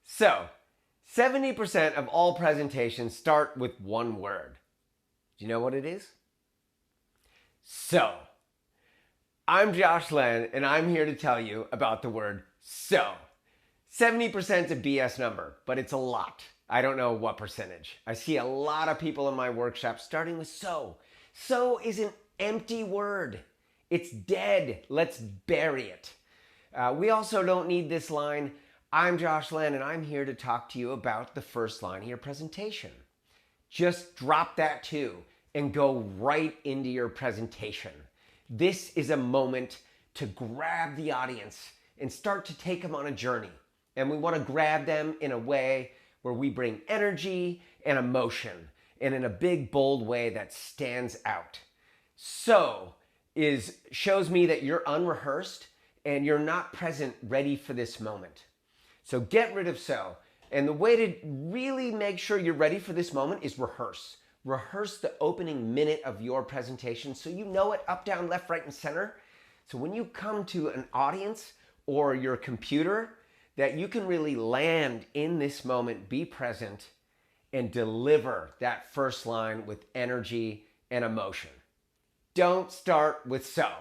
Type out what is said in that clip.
So, 70% of all presentations start with one word. Do you know what it is? So. I'm Josh Len, and I'm here to tell you about the word so. 70% is a BS number, but it's a lot. I don't know what percentage. I see a lot of people in my workshop starting with so. So is an empty word. It's dead. Let's bury it. We also don't need this line, I'm Josh Len, and I'm here to talk to you about the first line of your presentation. Just drop that too and go right into your presentation. This is a moment to grab the audience and start to take them on a journey. And we want to grab them in a way where we bring energy and emotion and in a big, bold way that stands out. So shows me that you're unrehearsed and you're not present, ready for this moment. So get rid of so. And the way to really make sure you're ready for this moment is rehearse. Rehearse the opening minute of your presentation so you know it up, down, left, right, and center. So when you come to an audience or your computer, that you can really land in this moment, be present, and deliver that first line with energy and emotion. Don't start with so.